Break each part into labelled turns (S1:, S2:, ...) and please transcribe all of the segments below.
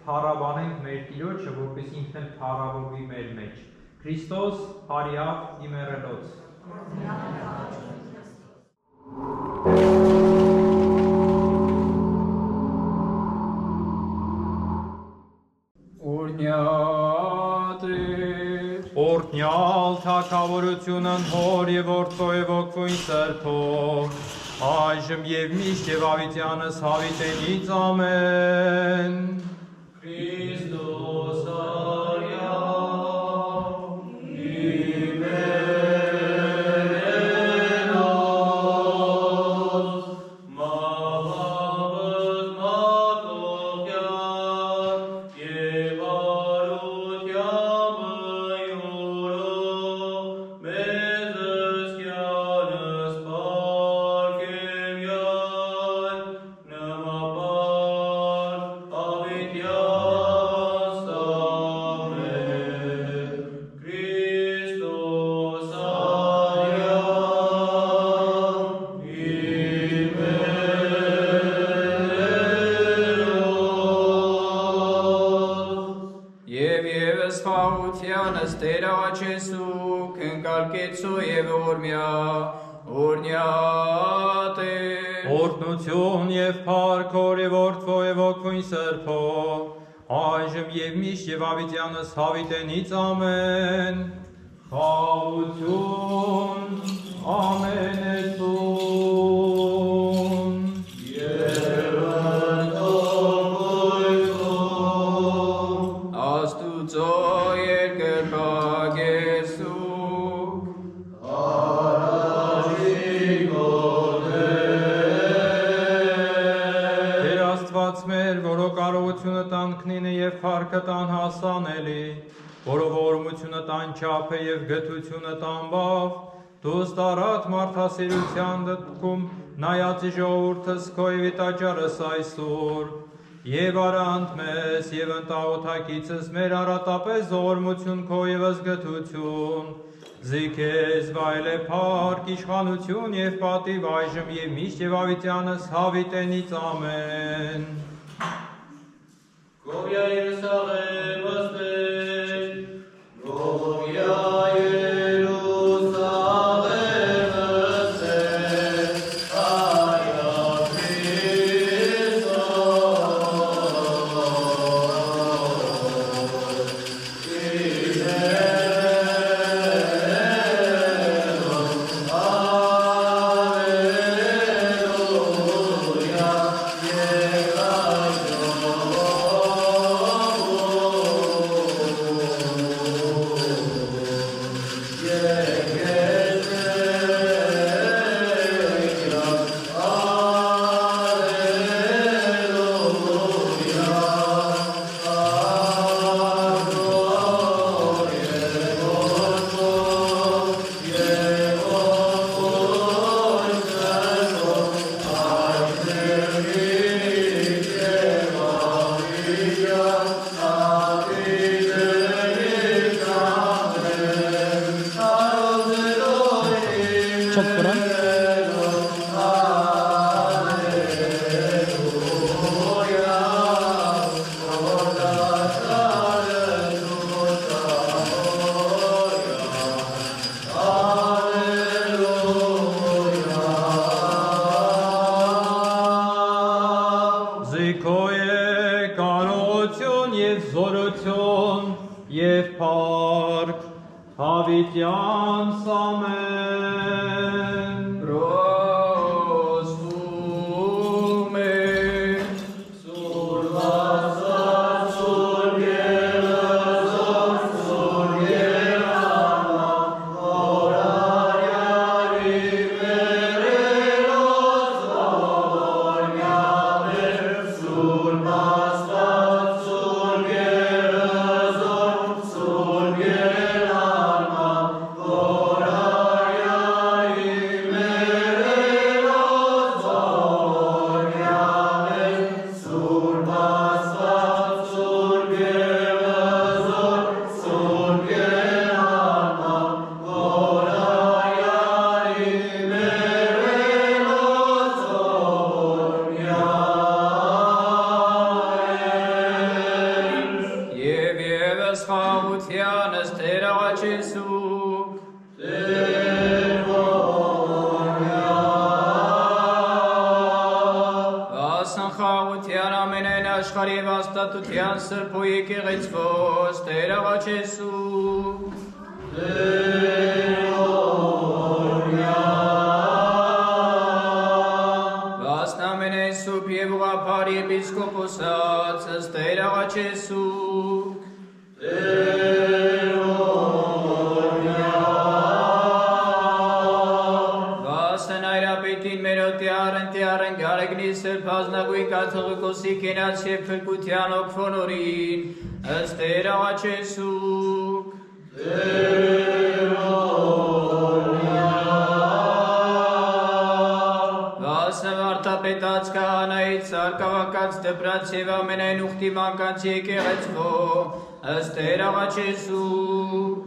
S1: փառաբանենք մեր Տիրոջը, որպես ինքն էլ փառավորվի մեր մեջ։ Քրիստոս հարյավ իմերելոց։ Օրհնյալ թագավորությունն հոր եւ որդու եւ ոգուն սրբով, այժմ եւ միշտ եւ ավիտյանս հավիտենից ամեն։ Քրիստոս արյավ իմերելոց, մահավыз մատողյան եւ Օրհնություն եւ փառք Հոր եւ Որդու եւ Ոգուն սրբով, այժմ եւ միշտ եւ ավիտյանս հավիտենից ամեն։ Խաղություն ամենեցուն եւ ընթողություն Աստուծո երկրպագեսու Կարողությունը տան քնինը և փառքը տան հասանելի, որով օրհնությունը տան չափ է և գթությունը տան բավ, դու ստարատ մարդասիրության դեպքում նայածի ժողովուրդս քո և տաճարս այսօր, և արանդ մեզ և ընտաղոթակիցս մեր առատապես օրհնություն քո ևս գթություն, զիքես վայել է փառք, իշխանություն և պատիվ այժմ և միշտ և ավիտյանս հավիտենից ամեն։ Գովյա Երուսաղեմ ասպեր, Գովյա Երուսաղեմ ասպեր, Այա Քրիստոս, Հավիտյանս ամեն Պրոսվում է Սուրբ Աստված, Սուրբ Երազող, Սուրբ Երամակ, որ արյար իմերելոց օրհնյալ է Սուրբ Աստված, Սուրբ Երազող, Սուրբ Երամակ, որ արյար
S2: Ըսխաղության ըստերաղաչեսուկ Վասնխաղության ամենայն աշխարհի և աստատության սրբո եկեղեցվո ըստերաղաչեսուկ Վասնամենայն սուրբ և ուղղափառ եպիսկոպոսած ըստերաղաչեսուկ Վասն այրապետին մերոտյար ընտյարն գարեգնի սրբ ազնագույն կաթողիկոսի կենաց և փրկության ոգվոնորին ըստերաղաչեսուկ Վասն վարդապետած կահանայից սարկավակած դպրած և ամենայն ուխտի մանկանց եկեղեցվո ըստերաղաչեսուկ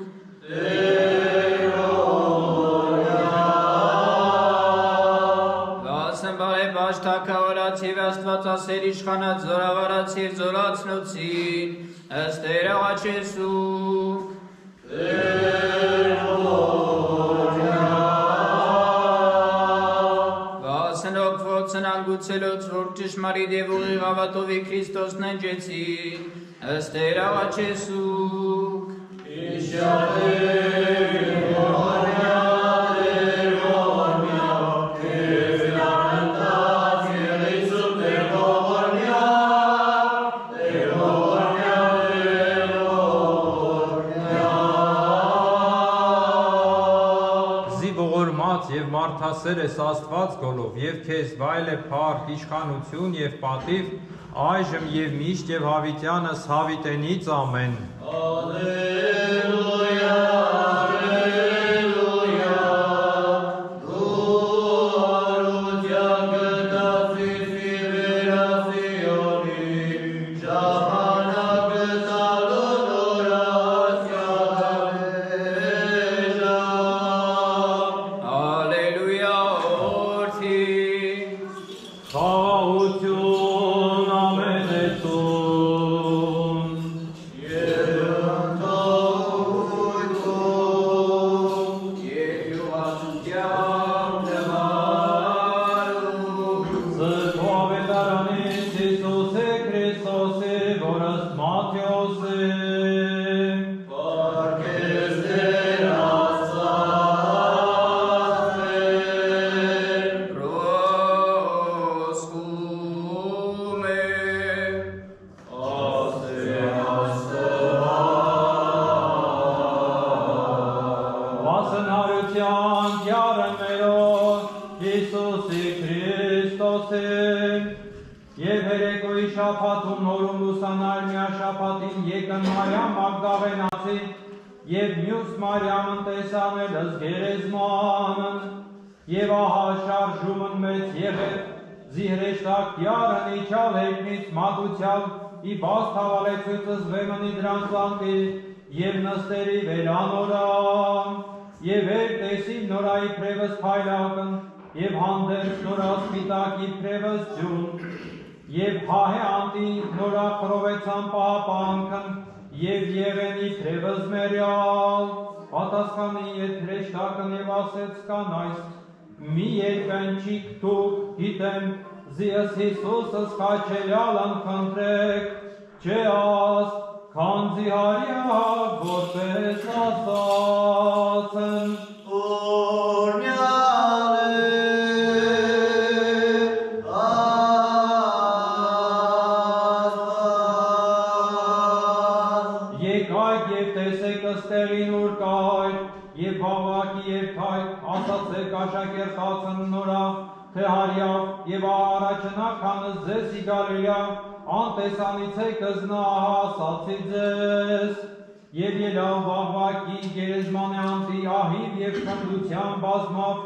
S2: Վասն բարեպաշտ թագավորած և աստվածասեր իշխանած զորավարած և զորացնոցին ըստերաղաչեսուկ Վասն օգվոց սնանգուցելոց որ ճշմարիտ և ուղիղ հավատովի Քրիստոսն ընջեցին ըստերաղաչեսուկ
S1: Եվ մարդասեր ես Աստված գոլով, և քեզ վայել է փառք, իշխանություն և պատիվ, այժմ և միշտ և հավիտյանս հավիտենից ամեն։ Ալելույա, ալելույա, դու արության գտածիր վերասիոնի, ժամանակը տալու նորացյալ Խաղաղություն ամենեցուն և ընդողություն և յուղացության նվարում Սրբո ավետարանից Հիսուս է Քրիստոս է, որս Մատթեոս է Պարգևս Տեր Շաբաթում նորում լուսանար միաշաբաթին եկն Մարիամ Մագդաղենացի և մյուս Մարիամն տեսանելս գերեզմանն և ահա շարժումն մեծ եղել զիհրեշտակ յարն իջալ հեքնից մատուցյալ ի բաց թավալեցույցս վեմնի դրանց անկի և նստերի վերանորան և էր տեսին նորայի պրևս փայլակն և հանդերձ նորա սպիտակ իբրևս ջուն և հահե անտի նորա խրովեցան պահապանքն և եղենի պրևս մերյալ պատասխանի եթրեշտակն և ասեց կանայս մի երկնչիկ դուք գիտեմ զիըս Հիսուսս քաջելյալն խնդրեք չէ աս քանզի հարյա որպես ասացն Ստեղին ուր կայր, և բաղվակի երթայք, ասացեք աշակերտացն նորա, թե հարյավ, և առաջնականս ձեզ ի Գալիլյա, անտեսանից եկս նա ասացի ձեզ, և ելավ բաղվակի գերեզմանի անտի ահիվ և քնդության բազմավ,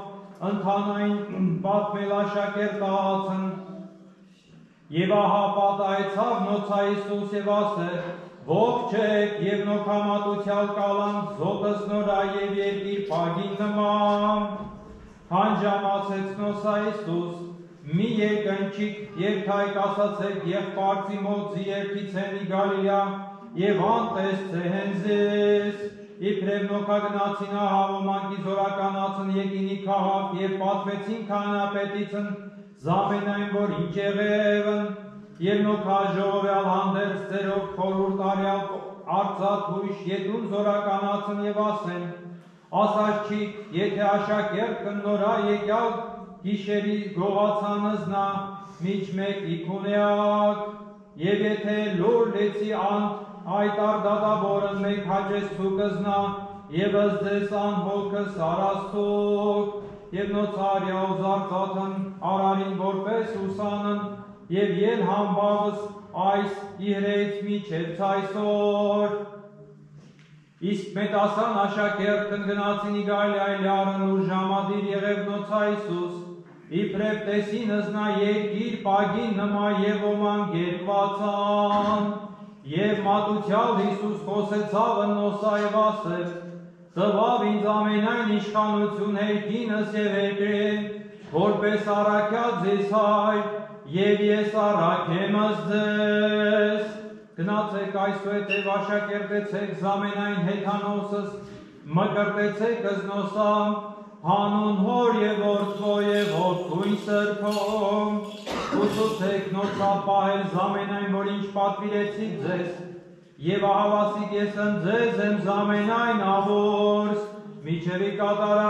S1: ընթանային պատմել աշակերտացն, և ահա պատայեցավ նոցա Իսուս և ասեր, ով չեք և նոքամատուցյալ կալան զոտս նորա և երկիր պագին նման, հանջամացեց նոսա Իսուս, մի երկնչիկ երթայք ասացեք եղբարծի մոտ զի երկիցեն ի Գալիլյա, եւ անտեսցե հենզես, իբրև նոքագնացին ահավոմանքի զորականացն եկինի քաղաք եւ պատվեցին քահանապետիցն զամենայն որ ինչ եղևն եւ նոքաժողովյալ հանդերձ ձերով խորհուրդ արյալ արծաթ հույշ ետուն զորականացն եւ ասեն ասաց չի եթե աշակերտ նորա եկյալ գիշերի գողացանզնա միջ մեկ իքունեակ եւ եթե լուր լեցի անտ այտար դադաբորն մեկ հաջեսու կզնա եւ ըզդես անհոգը սարաստոք եւ նոցարյա ուզարծաթն արարին որպես ուսանն եւ ել համբավս այս իհրեից միջև ցայսոր իսկ մետասան աշակերտն գնացին իգալյայլարն ու ժամադիր եղև նոցայսուս իբրև տեսինս նա երկիր պագին նմա եւ ոման գերվածան եւ մատուցյալ Հիսուս խոսեցավ նոսայվ ասեր տվավ ինձ ամենայն իշխանություն երկինս եւ երկրեն որպես առաքյալ ձեզ հայր եւ ես առաքեմս ձեզ գնացեք այսուհետև աշակերտեցեք զամենայն հեթանոսս մկրտեցեք զնոսամ հանուն հոր եւ որդվո եւ որդույն սրբում ուսուցեք նոցապահել զամենայն որ ինչ պատվիրեցիք ձեզ եւ ահավասիկ ես ձեզ եմ զամենայն ավորս միջևի կատարած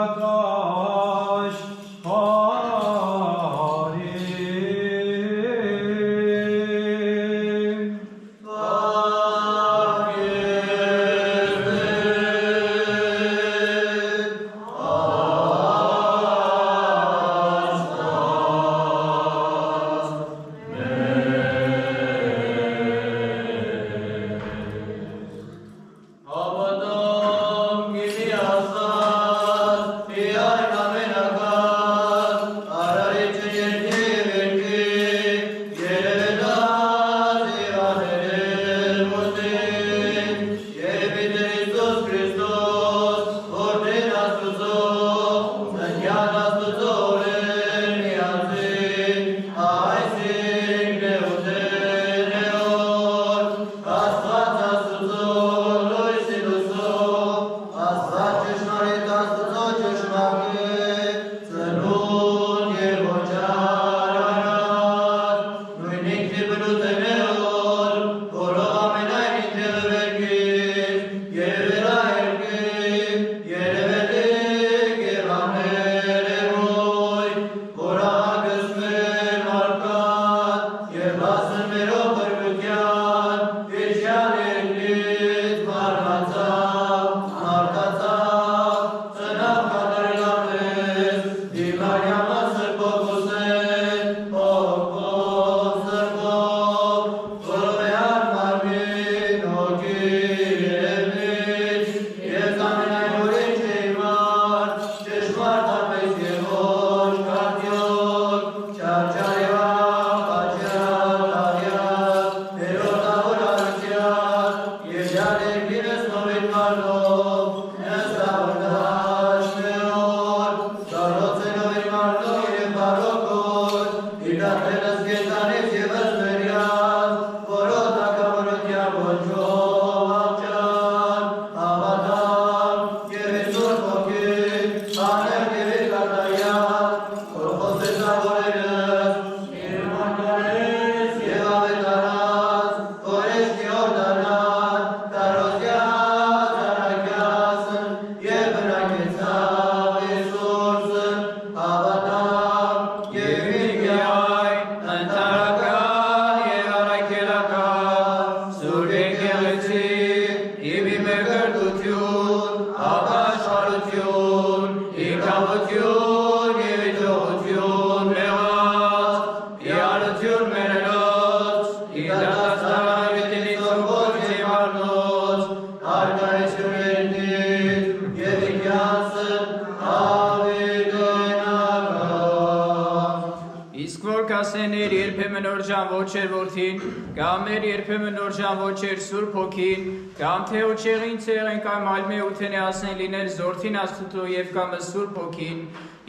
S2: Ասեներ երբեմն օրջան ոչեր որդին, կամ մեր երբեմն օրջան ոչեր սուրբ հոգին, կամ թե օջեղին ցեղեն կամ ալմե ութենե ասեն լինել զորթին աստուծո եւ կամ սուրբ հոգին,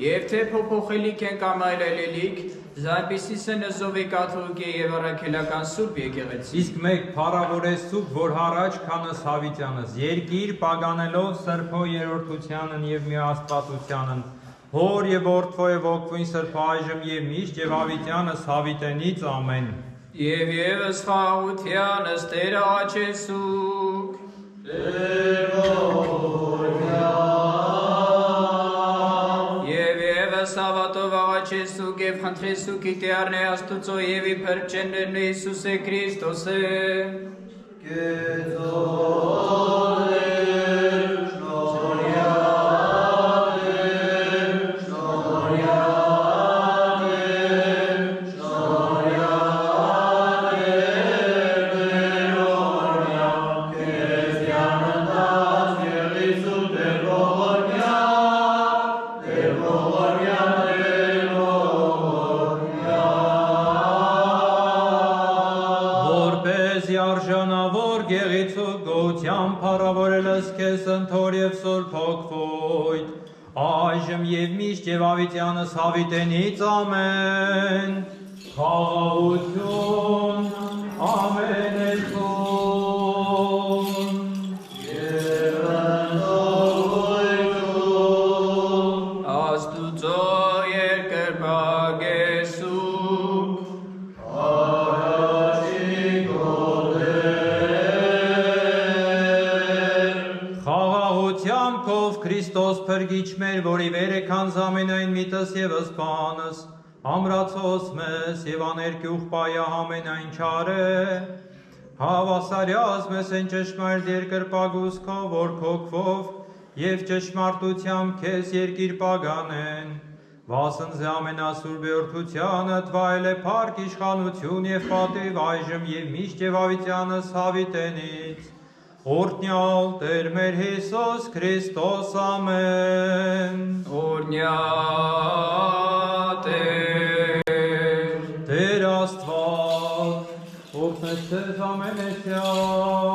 S2: եւ թե փոփոխելիք են կամ այլելիք, Զայնպիսի սնզովի կաթողիկի եւ առաքելական սուրբ եկեղեցի։
S1: Իսկ մեկ փառավոր է սուկ, որ հառաջ քանս հավիտյանս, երկիր պագանելով սրբո երրորդությանն եւ միաստվածությանն, հոր եւ որդվո եւ ոգվին սրբո այժմ եւ միշտ եւ հավիտյանս հավիտենից ամեն։
S2: Եվ եւս խաղությանս Տեր աղաչեցուք։ Եվ եւս հավատով աղաչեցուք եւ խնդրեցուք իտեառնե Աստուծո եւ իբր ջեններն Հիսուսե Քրիստոսե։
S1: Արժանավոր գեղեցիկ գոհության փառավորելս քեզ ընթոր եւ սուրբ հոգվոյt այժմ եւ միշտ եւ հավիտյանս հավիտենից ամեն խաղաղություն ամենեցուն
S2: Աստուծո երկրպագեսուք
S1: Խաղաղությամբ Քրիստոս փրկիչ մեր, որի վեր է քանզամենայն միտս եւ ըսպանս, ամրացոս մեզ եւ աներկյուղ պայա ամենայն չարե, հավասարյաս մեզ են ճշմարտ երկրպագուսքով, որ քոքվով եւ ճշմարտությամբ քեզ երկիր պագանեն, վասնձե ամենասուրբ օրդությանը թվայել է փառք իշխանություն եւ պատիվ այժմ եւ միշտ եւ հավիտյանս հավիտենից Օրհնյալ Տեր մեր Հիսուս Քրիստոս ամեն
S2: Օրհնյալ
S1: Տեր Աստված օրհնես ձեզ ամենեցյան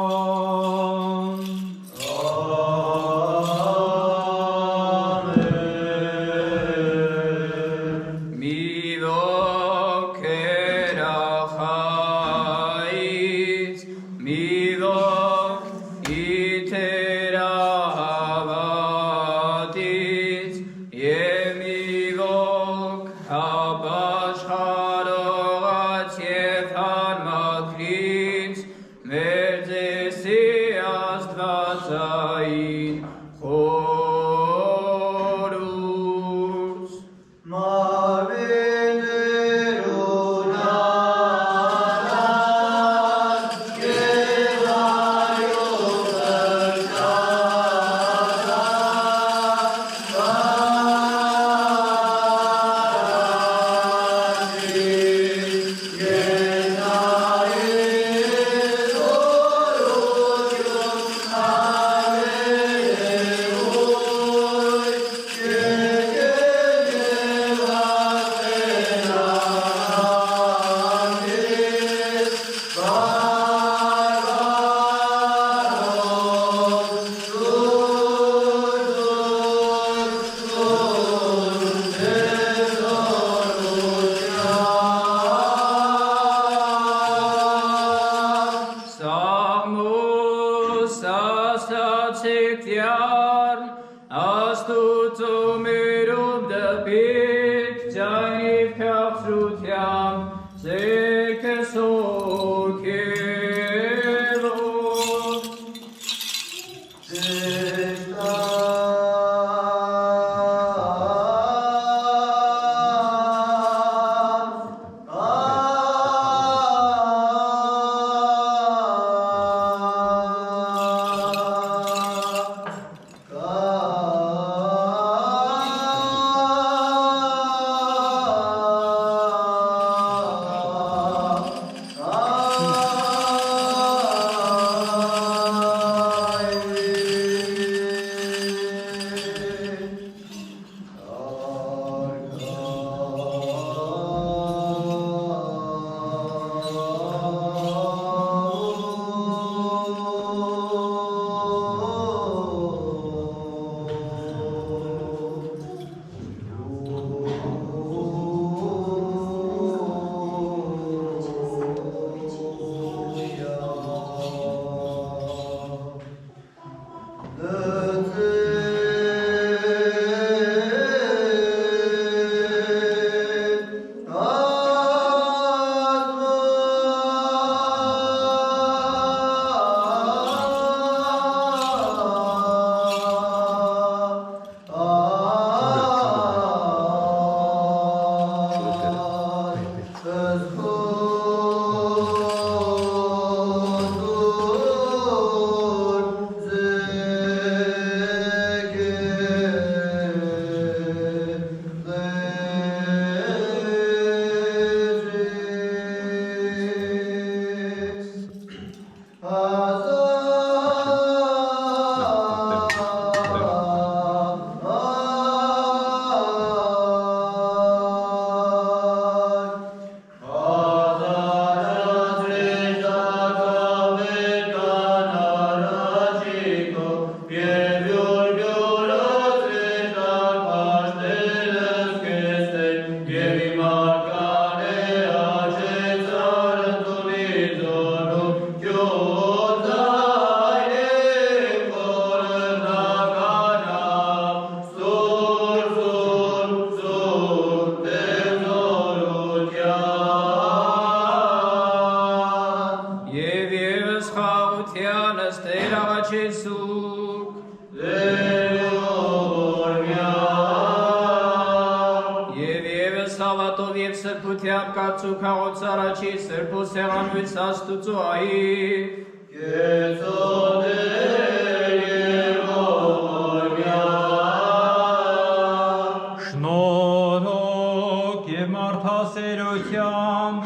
S1: Շնորհք և մարդասիրությամբ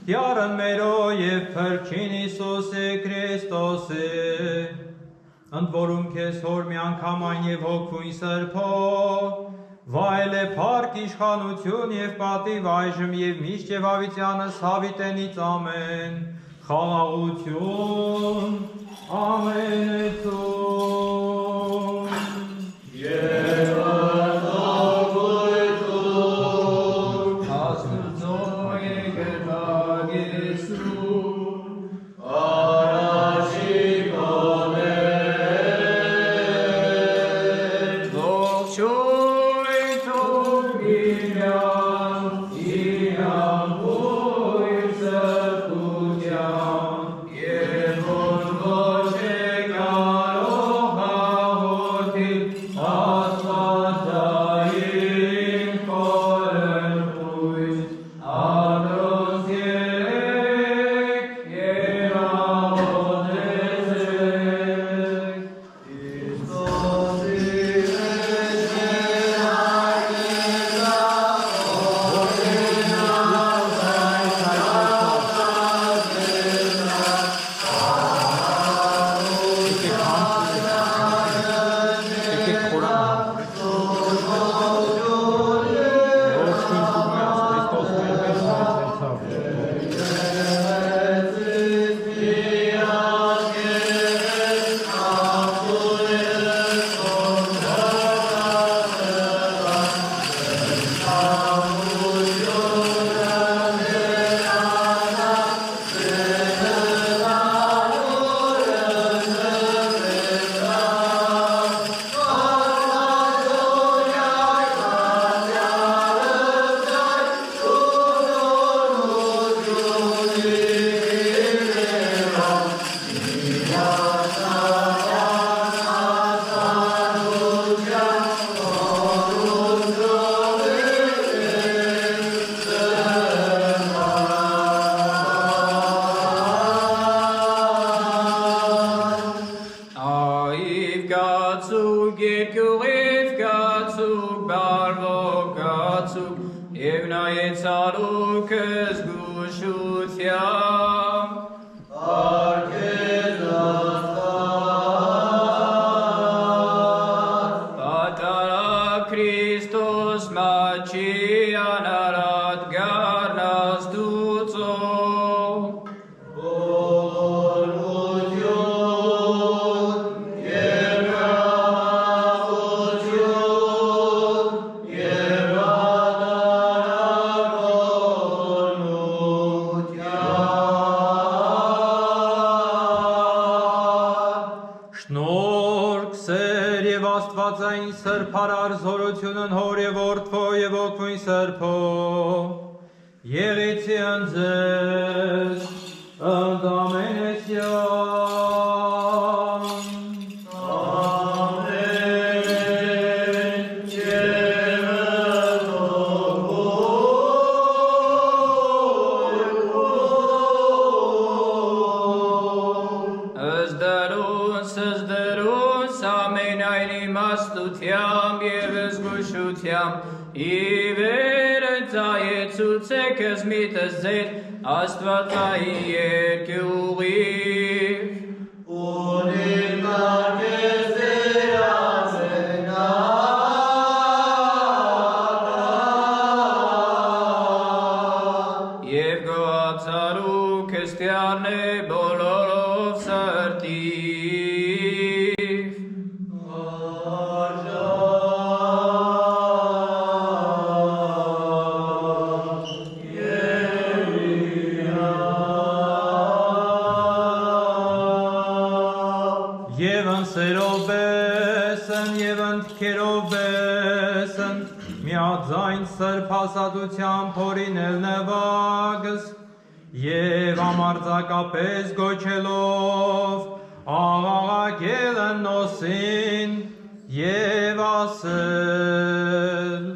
S1: Տյարն մերո և Փրկին Հիսուսի Քրիստոսի ընդ որում քեզ հոր միանգամայն և հոգվույն սրբով վայել է փառք իշխանություն և պատիվ այժմ և միշտ և ավիտյանս հավիտենից ամեն խաղաղություն ամենեցում
S2: Աստվածային երկյուղի սրտիվ։
S1: Եվ անսերով բեսն, և ընդքերով բեսն, միաձայն սրբասատության փորինել նվագս, և ամարձակապես գոչելով, աղաղակել են նոսին, և ասել.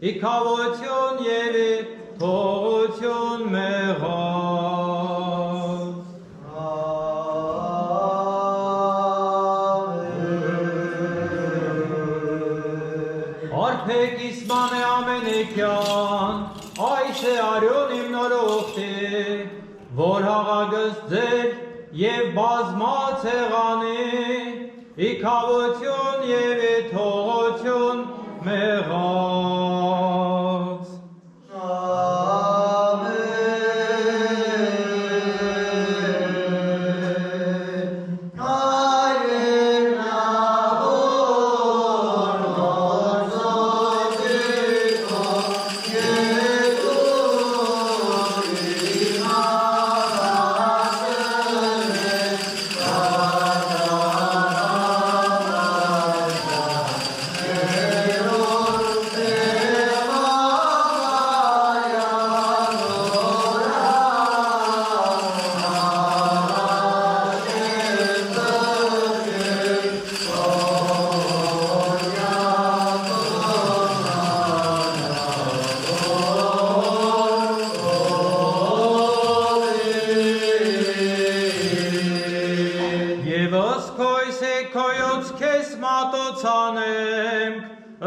S1: Իքավություն և թողություն մեղած։ Արփեք իսմանը ամենեքյան, այս է արյուն իմ նորողտի, որ հաղագս ձեր և բազմած հեղանի, իքավություն և թողություն մեղած։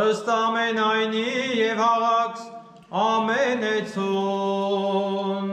S1: Ըստ ամենայնի և հաղաքս ամենեցուն։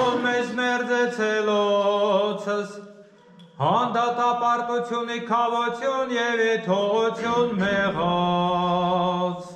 S1: Քո մեզ մերձեցելոցս հանդատապարտություն, իքավություն և եթողություն մեղած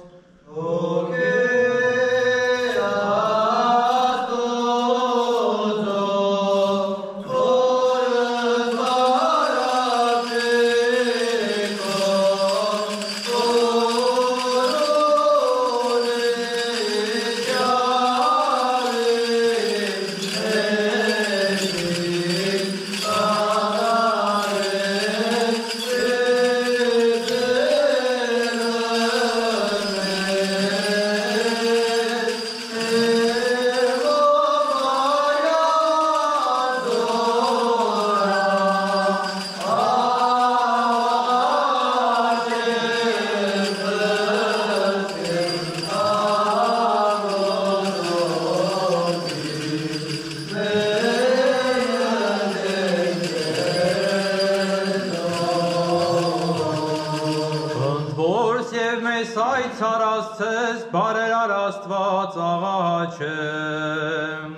S1: Ցարասցես բարերար Աստված աղաչենք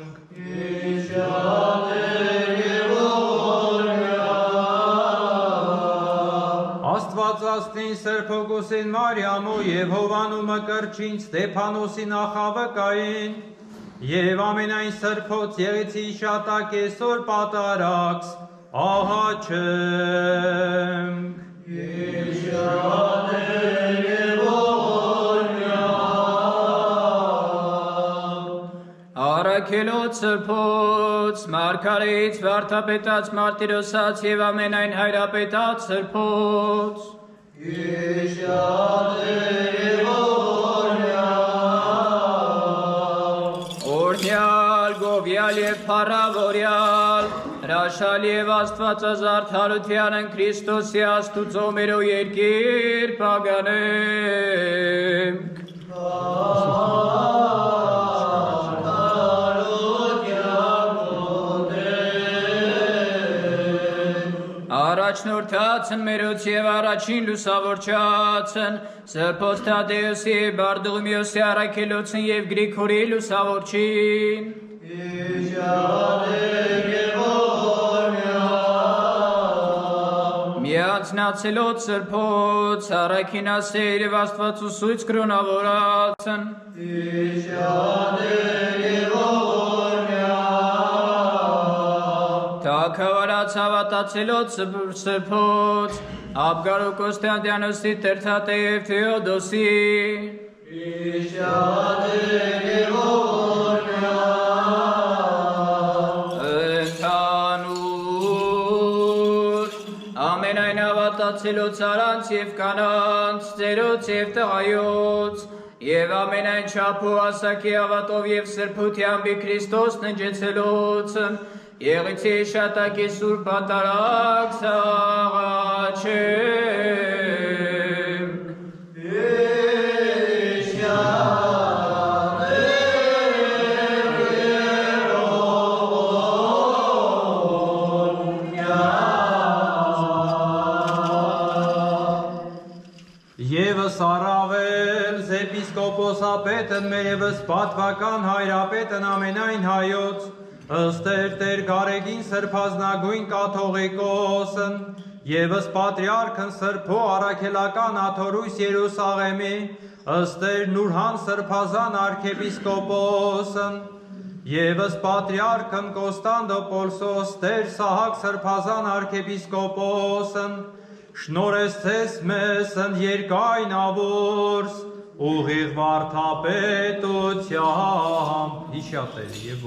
S1: Աստվածածնին Սրբոգոսին Մարիամու և Հովանու Մկրչին Ստեփանոսի Նախավկային և ամենայն Սրբոց Եղեցի Շատակ Այսօր պատարակս աղաչենք
S2: Առաքելոց Սրբոց, Մարգարեից վարդապետած Մարտիրոսած և ամենայն հայրապետած Սրբոց Օրհնյալ, գովյալ և փառավորյալ, հրաշալ և Աստվածազարդ հարությանն Քրիստոսի Աստուծո մերո երկիր պագանենք Առաջնորդացն մերոց և առաջին լուսավորչացն Սրբոց Թադեոսի և Բարդուղիմեոսի առաքելոցն և Գրիգորի լուսավորչին Միանցնացելոց Սրբոց առաքինասեր և Աստվածուսույց կրոնավորացն Թագավարած հավատացելոց Սրբոց Աբգարո Կոստանդիանոսի Տերթատե և Թեոդոսի Ընդհանուր ամենայն հավատացելոց արանց և կանանց ծերոց և տղայոց և ամենայն չափու ասակի հավատով և սրբությանբի Քրիստոս ննջեցելոցն Եղեցի շատակի սուրբ պատարակս աղաչենք
S1: Եվս առավել Զեպիսկոպոսապետն մերևս պատվական հայրապետն ամենայն հայոց Ըստեր Տեր Գարեգին Սրբազնագույն Կաթողիկոսն Եվս Պատրիարքն Սրբո Առաքելական Աթորույս Երուսաղեմի Ըստեր Նուրհան Սրբազան Արքեպիսկոպոսն Եվս Պատրիարքն Կոստանդոպոլսոս Տեր Սահակ Սրբազան Արքեպիսկոպոսն Շնորհեցես մեզն երկայնավորս ուղիղ վարդապետությամբ հիշատեր և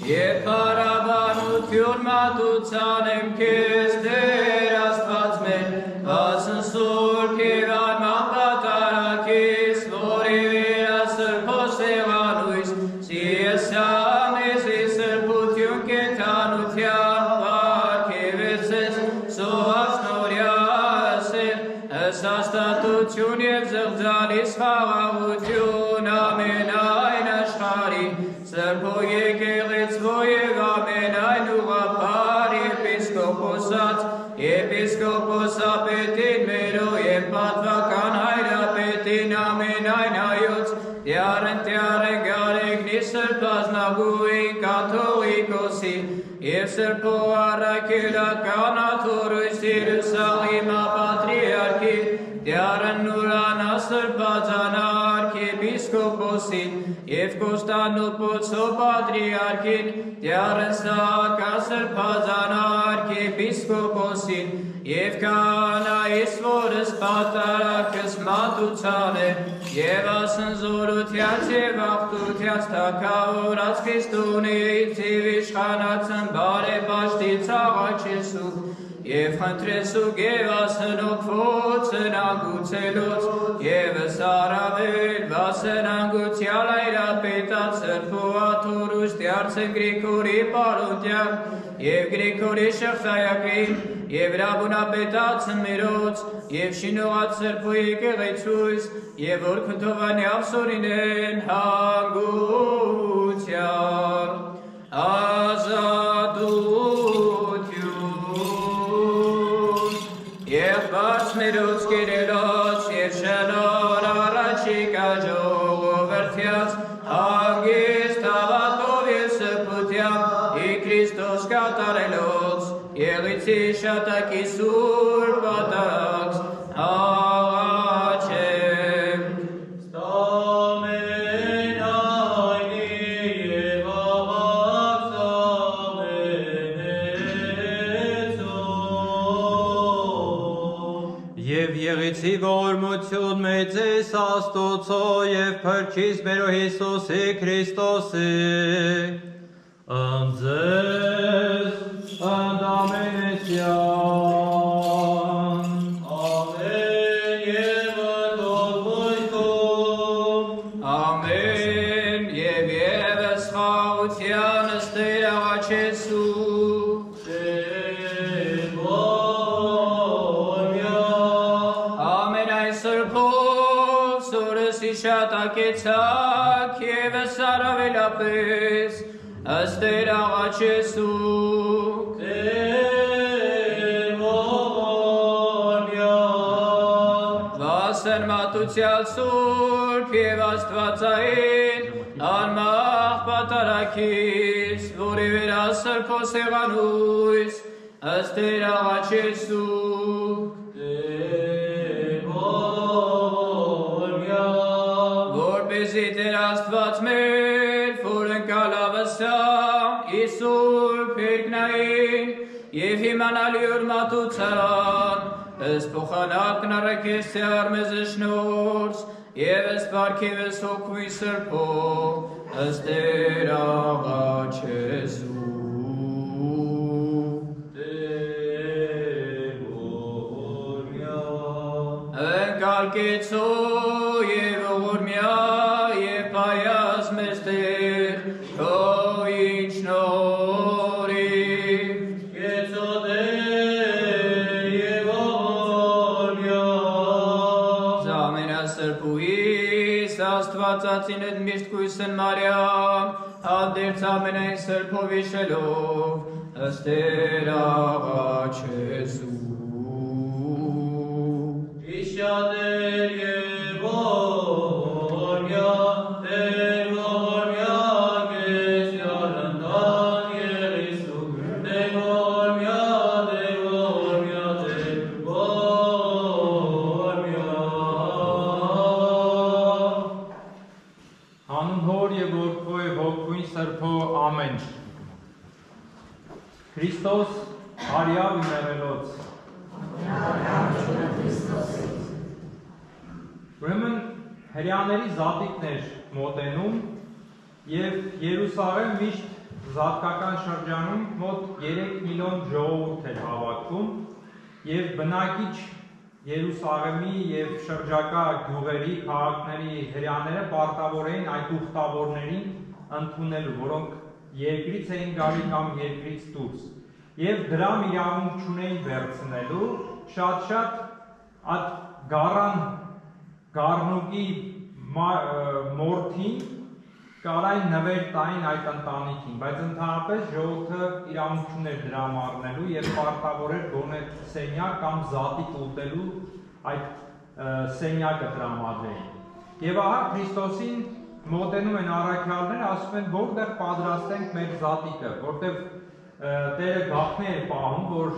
S2: Եվ հարաբանություն մատուցան եմ քեզ Տեր Աստված մեր բացն սուրբ և անման պատարակիս որևէ ասրբոս եղանույս սիեսամեզի սրբություն կենդանության պարգևեցես սոհասնորյասեր հստաստատություն և զղձալիս խաղաղություն ամենայն աշխարհի Սրբո եկեղեցվո և ամենայն ուղղափառ եպիսկոպոսապետին մերո և պատվական հայրապետին ամենայն հայոց Diaren gareg nisser paznagui katolikosi, Եվ սրբո արակելականաթորույս Երուսաղիմա պատրիարքի, դյարն նուրանա սրբածանարք եպիսկոպոսին, և Կոստանդնուպոլսո պատրիարքին, դյարն սակա սրբածանարք եպիսկոպոսին, և կանայիս որս պատարակս մատուցան է, և ասնզորությաց և աղթությաց թակավորած Քրիստոնեից և իշխանացն բարեպաշտից աղաչեսու, և խնդրեսու գևասնոք ծնագուցելոց, եվս առավել վասնանգուցյալ այրապետած սրբոաթորուս դյարցն Գրիգորի պարոնտյան, և Գրիգորի շղթայակին, և Ռաբունապետացն մերոց, և շինողած սրբո եկեղեցույս, և որ քնթովանի ավսորինեն հանգուցյալ, ազատություն, և բաց մերոց կերելոց, և շնոր առաջիկա ժողովրդյաց, հանգիստ հավատով և սրբությամբ, ի Քրիստոս կատարելոց, եղիցի շատակի սուրբ պատած, աղաչեմ։ Ստամեն այնի և աղացամենեցում։
S1: Եվ եղիցի ողորմություն մեծես Աստուծո և փրկչիս մերո Հիսուսի Քրիստոսի, ընձես ընդամենեսյան։
S3: Ամեն և ընդորմույթում,
S2: Ամեն և ևս խաղության ըստեր աղաչեսու,
S3: Շեբորյա,
S2: ամենայն սրբով սորս իշատակեցակ ևս առավելապես ըստեր աղաչեսու,
S3: Տերողորյա,
S2: վասն մատուցյալ սուրբ և աստվածային անմահ պատարագիս, որի վերա սրբո սեղանույս ըստեր աղաչեսու,
S3: Տերողորյա,
S2: որպեսզի Տեր Աստված մեր ֆորընկալավսա Իսուրբ երկնային և հիմանալիոր մատուցան, ըստ փոխանակն առակեսցի արմեզը շնորհս և ըստ պարգևս հոգվի սրբո ըստեր աղաչեսու։
S3: Տերողորյա,
S2: Ընկալկեցո և ողորմյա և պայած մեզ Տեր, քո ինչ շնորհիվ,
S3: Կեցոդեր և ողորմյա,
S2: Զամենասրբուհիս Աստվածածին էդ միշտ կույսն Մարիամ, հանդերձ ամենայն սրբով իշելով, ըստեր աղաչեսու։
S3: Իշատեր և ողորմյա, Տեր ողորմյա, կեսյալ ընտան եղիսու, Տեր ողորմյա, Տեր ողորմյա, Տեր ողորմյա։
S1: Հանուն Հոր և Որդու և Հոգու Սրբո ամեն։ Քրիստոս արյավ իմեղելոց։ Ուրեմն հրյաների զատիկներ մոտենում և Երուսաղեմ միշտ զատկական շրջանում մոտ 3 միլիոն ժողովուրդ էր հավաքվում և բնակիչ Երուսաղեմի և շրջակա գյուղերի, քաղաքների հրյաները պարտավոր էին այդ ուխտավորներին ընդունելու, որոնք երկրից էին գալի կամ երկրից դուրս և դրամ իրավունք չունեին վերցնելու, շատ այդ գառնուկի մորթին կարային նվեր տային այդ ընտանիքին, բայց ընդհանրապես ժողովուրդը իրավունք չուներ դրամ առնելու և պարտավոր էր գոնե սենյակ կամ զատիկ ուտելու այդ սենյակը տրամադրեին։ Եվ ահա Քրիստոսին մոտենում են առաքյալները, ասում են որտեղ պատրաստենք մեր զատիկը, որտեղ Տերը գաղտնի էր պահում, որ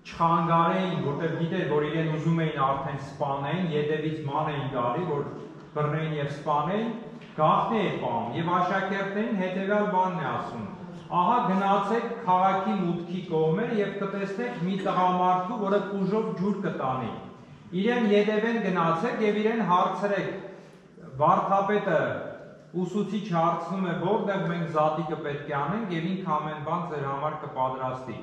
S1: չխանգարեին, որտեղ գիտեր, որ իրեն ուզում էին արդեն սպանեն, ետևից ման էին գալի, որ բռնեին եւ սպանեին, գաղտնի էր պահում եւ աշակերտներին հետեւյալ բանն է ասում. ահա գնացեք քաղաքի մուտքի կողմեր եւ կտեսնեք մի տղամարդու, որը ուժով ջուր կտանի։ Իրեն ետևեն գնացեք եւ իրեն հարցրեք. վարդապետը ուսուցիչ հարցնում է, որտեղ մենք զատիկը պետք է անենք եւ ինքը ամեն բան ձեր համար կպատրաստի։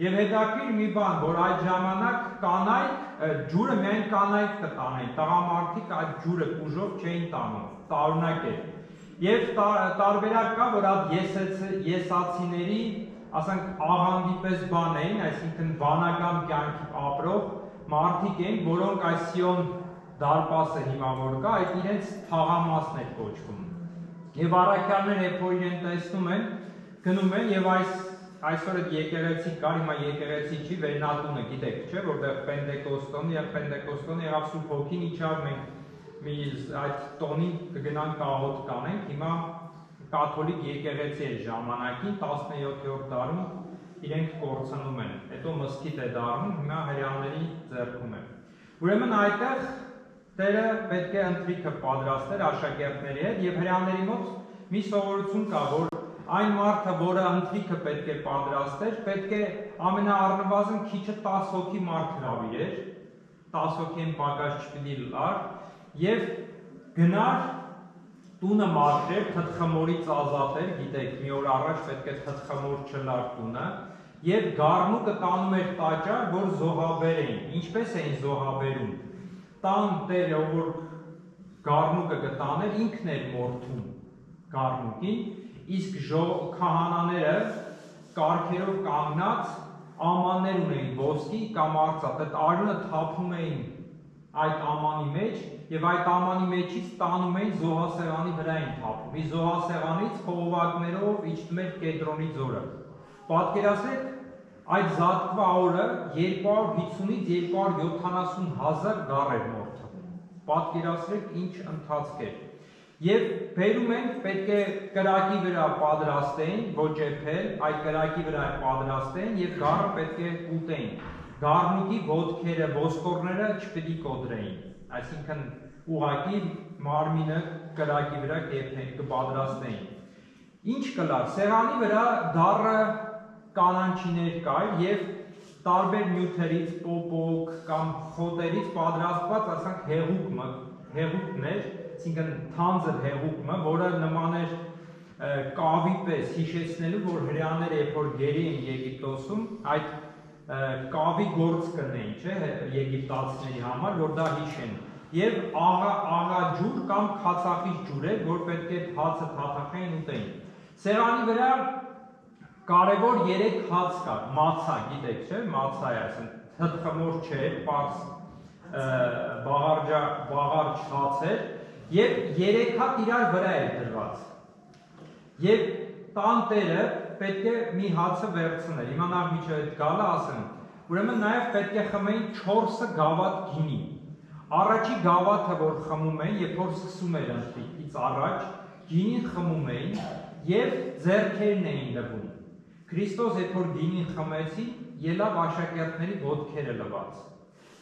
S1: Եվ հետաքրքիր մի բան, որ այդ ժամանակ կանայք ջուրը միայն կանայք կտանեն, տղամարդիկ այդ ջուրը ուժով չէին տանում, տարօրինակ էր։ Եվ տարբերակ կա, որ այդ եսացիների, ասենք աղանդի պես բան էին, այսինքն վանական կյանքի ապրող մարդիկ էին, որոնք այս Սիոն դարպասը հիմա որ կա, այդ իրենց թաղամասն էր կոչվում։ Եվ առաքյալները երբ որ իրեն տեսնում են, գնում են եւ այսօր այդ եկեղեցի կար, հիմա եկեղեցի չի, վերնատունը գիտեք, չէ, որտեղ Պենտեկոստոնը եղավ Սուրբ Հոգին իջավ, մենք մի այդ տոնին կգնանք կաղոտ կանենք, հիմա կաթոլիկ եկեղեցի է ժամանակին 17-րդ դարում իրենք կորցնում են, հետո մզկիթ է դառնում, հիմա հրեաների ձեռքում է։ Ուրեմն այդտեղ Տերը պետք է ընթրիքը պատրաստեր աշակերտների հետ եւ հրեաների մոտ մի սովորություն կա, որ այն մարդը, որը ընթրիքը պետք է պատրաստեր, պետք է ամենաառնվազն քիչը 10 հոգի մարդ հրավիրեր, 10 հոգին պակաս չպիտի լար եւ գնար տունը մաքրեր, թթխմորից ազատեր, գիտեք, մի օր առաջ պետք է թթխմոր չլար տունը եւ գառնուկը տանում էր տաճար, որ զոհաբեր էին։ Ինչպես էին զոհաբերում։ Տան Տերը, որ գառնուկը կտաներ, ինքն էր մորթում գառնուկին, իսկ քահանաները կարգերով կանգնած ամաններ ունեին ոսկի կամ արծաթ, արյունը թափում էին այդ ամանի մեջ եւ այդ ամանի մեջից տանում էին զոհասեղանի վրա էին թափում։ Ի զոհասեղանից խողովակներով իջնում էր Կեդրոնի ձորը։ Պատկերացրեք այդ զատկվա օրը 250-ից 270,000 գառ էր մորթվում։ Պատկերացրեք ինչ ընթացք էր։ Եվ բերում են պետք է կրակի վրա պատրաստեին, ոչ էփել, այդ կրակի վրա պատրաստեին եւ գառը պետք է ուտեին։ Գառնուկի ոտքերը, ոսկորները չպետք է կոտրեին, այսինքն ուղակի մարմինը կրակի վրա կպատրաստեին։ Ինչ կլար, սեղանի վրա դառը կանանչիներ կար եւ տարբեր նյութերից, պոպոկ կամ խոտերից պատրաստված, ասենք հեղուկներ, այսինքն թանձր հեղուկը, որը նման էր կավի պես հիշեցնելու, որ հրեաները երբ որ գերի են Եգիպտոսում, այդ կավի գործ կնեին, չէ, եգիպտացիների համար, որ դա հիշեն։ Եվ աղաջուր կամ խացախիչ ջուր էր, որ պետք է հացը թաթախեին ուտեին։ Սեղանի վրա կարևոր 3 հաց կար, մացա, գիտեք, չէ, մացա է, ասեն, թթխմոր չէր, պարզ բաղարջ հաց էր, եւ 3 հատ իրար վրա էր դրված։ Եվ տան Տերը պետք է մի հացը վերցնել։ Հիմա նախ միջը այդ գալը ասեմ, ուրեմն նաեւ պետք է խմեին 4 գավաթ գինի։ Առաջի գավաթը, որ խմում էին, երբ որ սկսում էր ընթրիքից առաջ, գինին խմում էին եւ ձեռքերն էին լվում։ Քրիստոս երբ որ գինին խմեցի, ելավ աշակերտների ոտքերը լվաց։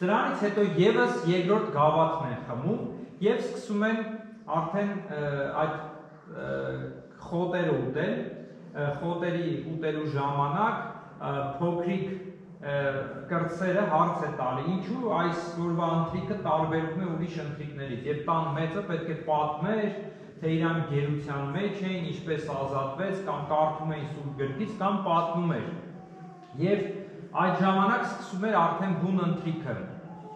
S1: Դրանից հետո եւս երկրորդ գավաթն են խմում եւ սկսում են արդեն այդ խոտերը ուտել, խոտերի ուտելու ժամանակ փոքրիկ կրծերը հարց է տալի, ինչու այս օրվա ընթրիքը տարբերվում է ուրիշ ընթրիքներից, եւ տան մեծը պետք է պատմեր, թե իրան գերության մեջ էին, ինչպես ազատվեց, կամ կարդում էին Սուրբ գրքից, կամ պատմում էր։ Եվ այդ ժամանակ սկսում էր արդեն բուն ընթրիքը,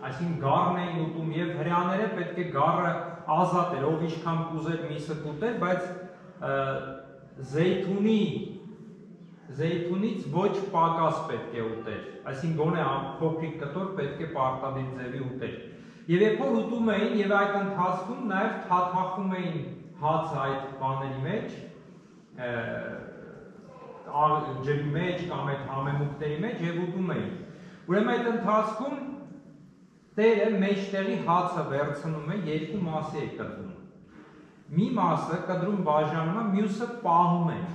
S1: այսինքն գառն էին ուտում եւ հրեաները պետք է գառը ազատեր, ով ինչքան կուզեր միսը կուտեր, բայց զեյթունից ոչ պակաս պետք է ուտեր, այսինքն գոնե փոքրիկ կտոր պետք է պարտադիր ձևի ուտեր։ Եվ երբ որ ուտում էին եւ այդ ընթացքում նաեւ թաթախում էին հացը այդ բաների մեջ, ջրի մեջ կամ այդ համեմուկների մեջ եւ ուտում էին։ Ուրեմն այդ ընթացքում Տերը մեջտեղի հացը վերցնում է, երկու մասի է կտրում։ մի մասը կդրում բաժանում է, մյուսը պահում են։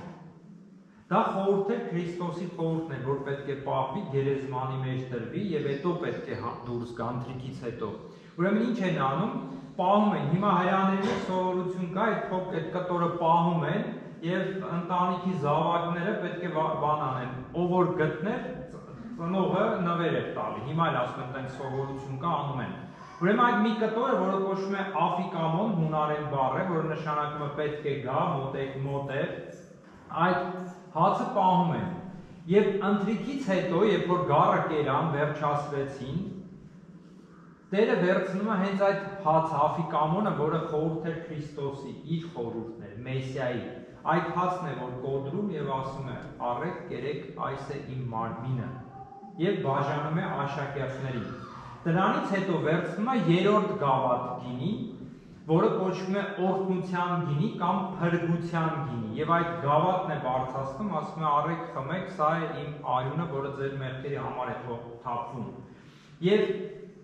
S1: Դա խորհուրդ է Քրիստոսի խորհուրդն է, որ պետք է պահվի, գերեզմանի մեջ դրվի եւ հետո պետք է դուրս գա ընթրիքից հետո։ Ուրեմն ինչ են անում, պահում են։ Հիմա հրյաների սովորություն կա, այդ կտորը պահում են եւ ընտանիքի զավակները պետք է բան անեն, ով որ գտներ, ծնողը նվեր է տալի։ Հիմա էլ ասում են, տենց սովորություն կա, անում են։ Ուրեմն այդ մի կտորը, որը կոչվում է աֆիկամոն, հունարեն բառ է, որը նշանակում է պետք է գա, մոտ է, այդ հացը պահում են։ Եվ ընթրիքից հետո, երբ որ գառը կերան, վերջացրեցին, Տերը վերցնում է հենց այդ հացը, աֆիկամոնը, որը խորհուրդ էր Քրիստոսի, իր խորհուրդն էր, Մեսիայի։ Այդ հացն է, որ կոտրում եւ ասում է. «Առեք, կերեք, այս է իմ մարմինը» եւ բաժանում է աշակերտներին։ Դրանից հետո վերցնում է երրորդ գավաթ գինի, որը կոչվում է օրհնության գինի կամ փրկության գինի, եւ այդ գավաթն է բարձրացնում, ասում է առեք խմեք, սա է իմ արյունը, որը ձեր մեղքերի համար է թափվում։ Եվ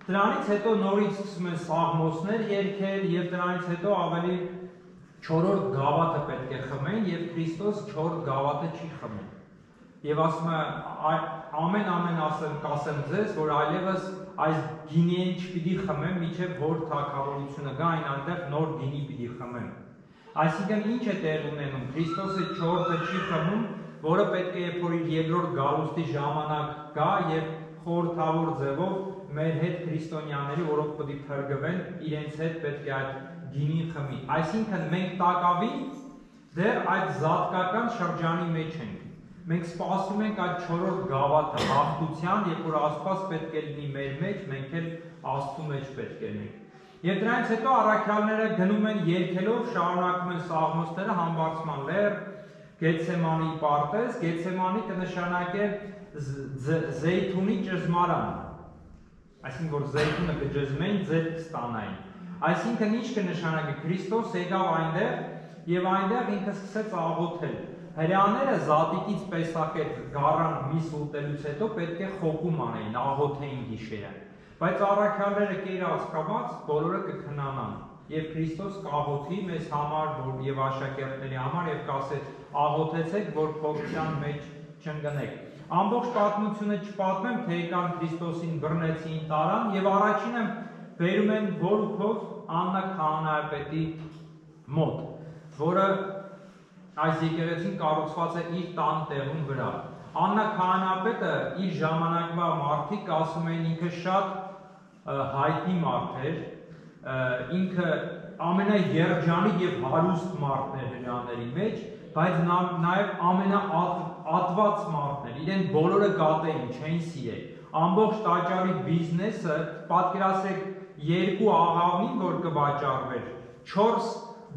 S1: դրանից հետո նորից սկսում են սաղմոսներ երգել, եւ դրանից հետո ավելի 4-րդ գավաթը պետք է խմեն, եւ Քրիստոս 4 գավաթը չի խմում։ Եվ ասում է ամեն կասեմ ձեզ, որ այլևս այս գինիեն չպիտի խմեմ, մինչև հոր թագավորությունը գա, այն այնտեղ նոր գինի պիտի խմեմ։ Այսինքն ինչ է տեղ ունենում, Քրիստոսը 4-ը չի խմում, որը պետք է երբ որ իր երկրորդ գալուստի ժամանակ գա եւ խորհրդավոր ձևով մեր հետ քրիստոնյաների, որոնք պետք է փրկվեն, իրենց հետ պետք է այդ գինի խմի։ Այսինքն մենք տակավին դեռ այդ զատկական շրջանի մեջ ենք։ Մենք սպասում ենք այդ 4-րդ գավաթը հաղթության, երբ որ Աստված պետք է լինի մեր մեջ, մենք էլ Աստծու մեջ պետք է լինենք։ Եվ դրանից հետո առաքյալները գնում են երգելով, շարունակում են սաղմոսները, համբարձման լեռ, Գեթսեմանի պարտեզ, Գեթսեմանի կնշանակե զեյթունի ճզմարան, այսինքն որ զեյթունը կճզմեն, ձեր կստանային։ Այսինքն ինչ կնշանակի, Քրիստոս եկավ այնտեղ եւ այնտեղ ինքը սկսեց աղոթել։ Հրյաները զատիկից Պեսախեթ գառան միս ուտելուց հետո պետք է խոկում անեին, աղոթեին գիշերը։ Բայց առաքյալները կերած կամած բոլորը կքնանան եւ Քրիստոս կաղոթի մեզ համար եւ աշակերտների համար եւ կասե աղոթեցեք, որ փորձության մեջ չընկնեք։ Ամբողջ պատմությունը չպատմեմ, թե եկան Քրիստոսին բռնեցին, տարան եւ առաջինը բերում են որուքով Աննա քահանայապետի մոտ, որը այս եկեղեցին կառուցված է իր տան տեղում վրա։ Աննա քահանայապետը իր ժամանակվա մարդիկ ասում են ինքը շատ հայտնի մարդ էր, ինքը ամենաերջանիկ եւ հարուստ մարդն էր հրյաների մեջ, բայց նաեւ ամենաատված մարդն էր, իրեն բոլորը գատեին, չէին սիրել։ Ամբողջ տաճարի բիզնեսը, պատկերացրեք, 2 աղավնին, որ կվաճառվեր, 4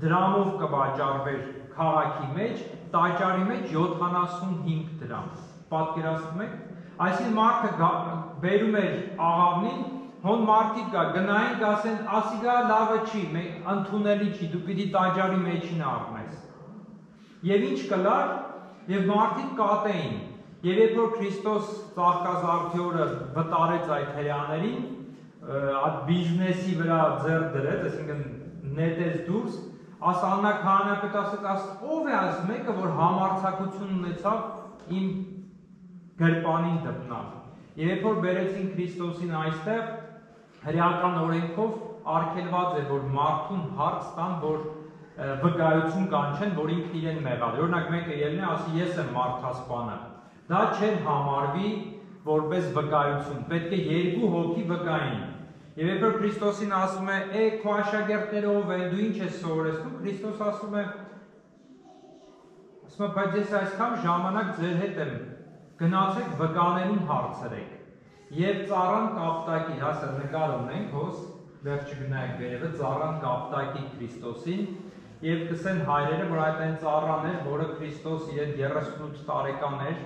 S1: դրամով կվաճառվեր քաղաքի մեջ, տաճարի մեջ 75 դրամ։ Պատկերացնում եք, այսինքն մարդը բերում էր աղավնին, հոն մարդիկ կա, գնային կասեն, ասիգա լավը չի, ընդունելի չի, դու պիտի տաճարի մեջին առնես։ Եվ ինչ կլար, եւ մարդիկ կատեին։ Եվ երբ որ Քրիստոս ծաղկազարդի օրը վտարեց այդ հրյաներին, այդ բիզնեսի վրա ձեռ դրեց, այսինքն նետեց դուրս, աս Աննա քահանայապետը ասեց, ով է այս մեկը, որ համարձակություն ունեցավ իմ գրպանին դպնալ։ Եվ երբ որ բերեցին Քրիստոսին այստեղ, հրեական օրենքով արգելված է, որ մարդուն հարց տան, որ վկայություն կանչեն, որ ինքն իրեն մեղալ։ Օրինակ մեկը ելնի, ասի ես եմ մարդասպանը։ Դա չէր համարվի որպես վկայություն, պետք է 2 հոգի վկային։ Եվ երբ որ Քրիստոսին ասում է, քո աշակերտները ով են, դու ինչ ես սովորեցնում, Քրիստոս ասում է, բայց ես այսքան ժամանակ ձեր հետ եմ, գնացեք վկաներուն հարցրեք։ Եվ ծառան կապտակի, հասը նկար ունենք, հոս, վերջը գնայք վերևը, ծառան կապտակի Քրիստոսին, եւ կսեն հայրերը, որ այդ այն ծառան էր, որը Քրիստոս իրեն 38 տարեկան էր,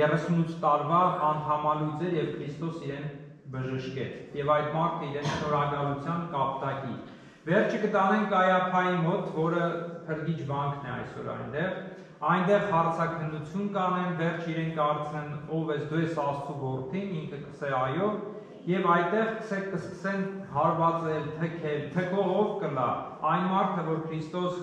S1: 38 տարվա անդամալույց էր եւ Քրիստոս իրեն բժշկեց։ Եվ այդ մարդը իրեն շնորհակալության կապտակի։ Վերջը կտանեն Կայափայի մոտ, որը փրկիչ վանքն է այսօր այնտեղ։ Այնտեղ հարցաքննություն կանեն, վերջ իրեն կարծեն ով ես, դու ես Աստծո որդին, ինքը կսե այո, Եվ այդտեղ կսկսեն հարվածել, թքել, թքողով կլա այն մարդը, որ Քրիստոս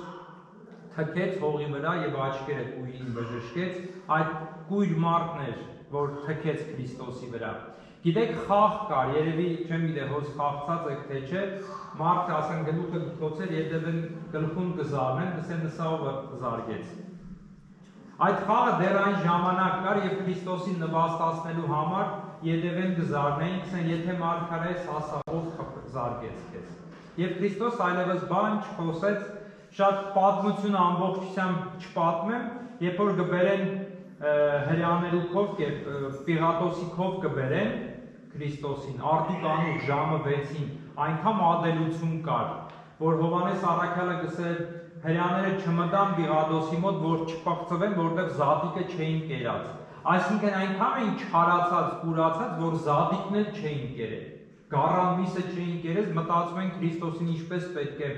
S1: թքեց հողի վրա եւ աչքերը կույրին բժշկեց, այդ կույր մարդն էր, որ թքեց Քրիստոսի վրա։ Գիտեք, խաղ կար, երևի չեմ գիտե հոս խաղացած եք թե չէ, մարդը ասեն գլուխը գոծեր, երբևէ գլխուն կզարնեն, կսեն նսավը զարգեց։ Այդ խաղը դեռ այն ժամանակ կար, եւ Քրիստոսին նվաստացնելու համար Եդևեն գզարնեին, կսեն եթե մարգարես հասավ զարգեց քեզ։ Եվ Քրիստոս այլևս բան չխոսեց, շատ պատմություն ամբողջությամբ չպատմեմ, երբ որ կբերեն հրյաներու քով, Պիղատոսի քով կբերեն Քրիստոսին, արդուկանուր ժամը 6-ին, այնքան ադելություն կար, որ Հովանես Առաքյալը գսել հրյաները չմտան Պիղատոսի մոտ, որ չփախցվեն, որտեղ զատիկը չէին կերած։ Այսինքն այնքան էին չարացած, կուրացած, որ զատիկն էլ չէին կերել։ Գառան միսը չէին կերել, մտածում են Քրիստոսին ինչպես պետք է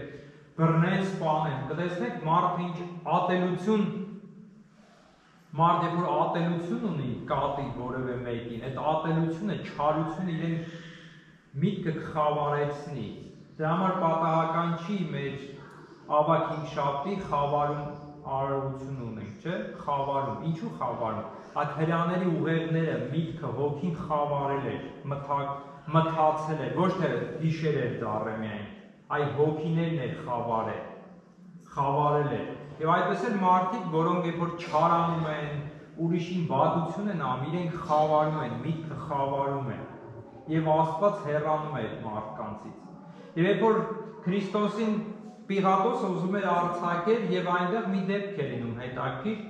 S1: բռնեն, սպանեն։ Կտեսնեք մարդը ինչ ատելություն, մարդ երբ որ ատելություն ունի կատի որևէ մեկին, այդ ատելությունը, չարությունը իրեն միտքը կխավարեցնի։ Դրա համար պատահական չի մեր ավակ հինգշաբթի խավարում արարողություն ունենք, չէ՞, խավարում, ինչու խավարում, այդ հրյաների ուղեղները, միտքը, հոգին խավարել էր, մթացել էր, ոչ թե հիշեր էր դառը միայն, այ հոգիներն էր խավարել էր, եւ այդպես էլ մարդիկ, որոնք երբ որ չարանում են, ուրիշին վատություն են անում, իրենք խավարում են, միտքը խավարում են, եւ Աստված հեռանում է այդ մարդկանցից, եւ երբ որ Քրիստոսին Պիղատոսը ուզում էր արձակել եւ այնտեղ մի դեպք էր լինում հետաքրքիր,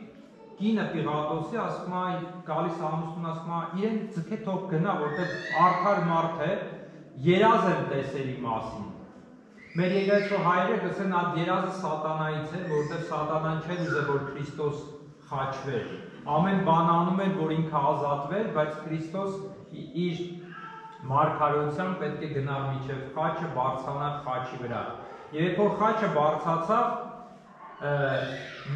S1: կինը Պիղատոսի ասում է, գալիս ամուսնուն ասում է, իրեն ձգե թող գնա, որտեղ արդար մարդ է, երազ են տեսերի մասին։ Մեր եկեղեցու հայրերը գսեն այդ երազը սատանայից է, որտեղ սատանան չէր ուզել, որ Քրիստոս խաչվեր։ Ամեն բան անում էր, որ ինքը ազատվեր, բայց Քրիստոս իր մարգարեությամբ պետք է գնար միջև խաչը, բարձրանար խաչի վրա։ Եվ երբ որ խաչը բարձացավ,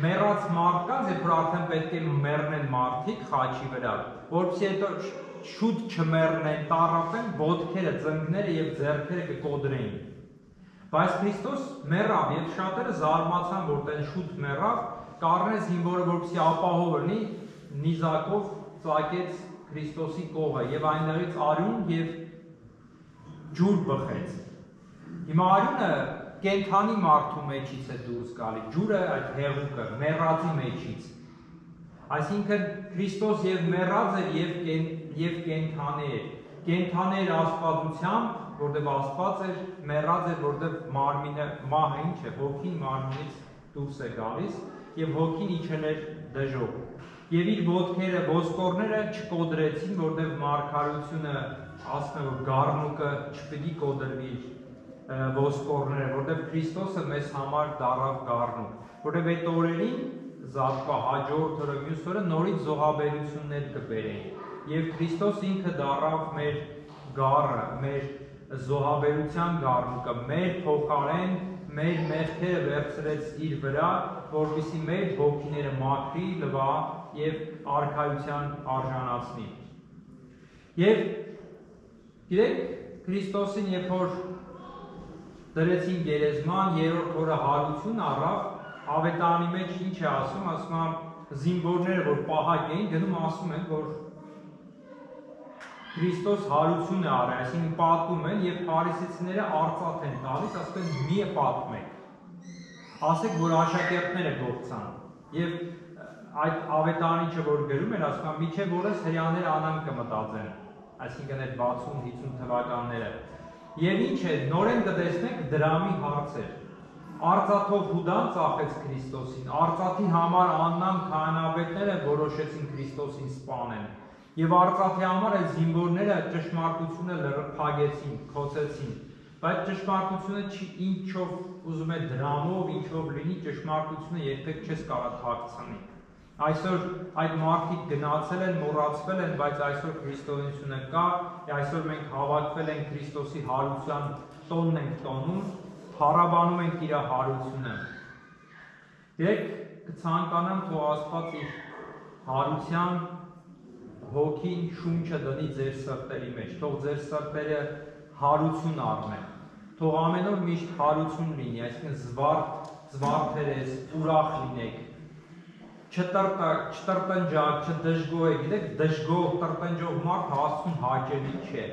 S1: մեռած մարդկանց, երբ որ արդեն պետք է մեռնեն մարդիկ խաչի վրա, որպեսզի հետո շուտ չմեռնեն, տառապեն, ոտքերը, ծնկները եւ ձեռքերը կկոդրեին։ Բայց Քրիստոս մեռավ եւ շատերը զարմացան, որ տեն շուտ մեռավ, կառնեց զինվորը, որպեսզի ապահով լինի, նիզակով ծակեց Քրիստոսի կողը եւ այնտեղից արյուն եւ ջուր բխեց։ Հիմա արյունը կենթանի մարդու մեջից է դուրս գալի, ջուրը այդ հեղուկը, մեռածի մեջից։ Այսինքն Քրիստոս եւ մեռած էր եւ կենթանի էր։ Կենթանի էր աստվածությամբ, որտեղ Աստված էր, մեռած էր, որտեղ մարմինը մահը ինչ է, հոգին մարմինից դուրս է գալիս եւ հոգին իջել էր դժոխ։ Եվ իր ոտքերը, ոսկորները չկոդրեցին, որտեղ մարգարությունը ասում է, որ գառնուկը չպետք է կոդրվի ոսկորները, որտեղ Քրիստոսը մեզ համար դառավ գառնուկ, որտեղ այդ օրերին զատկա հաջորդ օրը մյուս օրը նորից զոհաբերություններ կբերեին, եւ Քրիստոս ինքը դառավ մեր գառը, մեր զոհաբերության գառնուկը, մեր փոխարեն մեր մեղքերը վերցրեց իր վրա, որպեսզի մեր հոգիները մաքրի, լվա եւ արքայության արժանացնի։ Եվ գիտեք, Քրիստոսին երբ որ դրեցին գերեզման, երրորդ օրը հարություն առավ, ավետարանի մեջ ինչ է ասում, ասում է զինվորները, որ պահակ էին, գնում ասում են, որ Քրիստոս հարություն է արել, այսինքն պատում են եւ փարիսեցիները արծաթ են տալիս, ասում են մի պատմեք։ Ասեք, որ աշակերտները գործան։ Եվ այդ ավետարանիչը, որ գրում էր, ասում է միջև օրս հрьяաները անան կմտածեն, այսինքն այդ 60-50 թվականները։ Եվ ինչ է, նորեն կտեսնեք դրամի հարցեր։ Արծաթով Հուդան ծախեց Քրիստոսին, արծաթի համար Աննան քահանաբեկները որոշեցին Քրիստոսին սպանեն։ Եվ արծաթի համար այդ զինվորները ճշմարտությունը լրփագեցին, քոցեցին։ Բայց ճշմարտությունը ինչով ուզում է դրամով, ինչով լինի, ճշմարտությունը երբեք չես կարող թաքցնի։ Այսօր այդ մարդիկ գնացել են, մոռացվել են, բայց այսօր քրիստոնեությունը կա, այսօր մենք հավաքվել ենք Քրիստոսի հարության տոնն ենք տոնում, փառաբանում ենք իր հարությունը։ Դեք կցանկանամ թող Աստված իր հարության հոգին շունչը դնի ձեր սրտերի մեջ, թող ձեր սրտերը հարություն առնեն, թող ամեն օր միշտ հարություն լինի, այսինքն զվարթերես, ուրախ լինեք, չտրտնջակ, չդժգոհեք, գիտեք, դժգոհ, տրտնջող մարդ Աստծուն հաճելի չէ։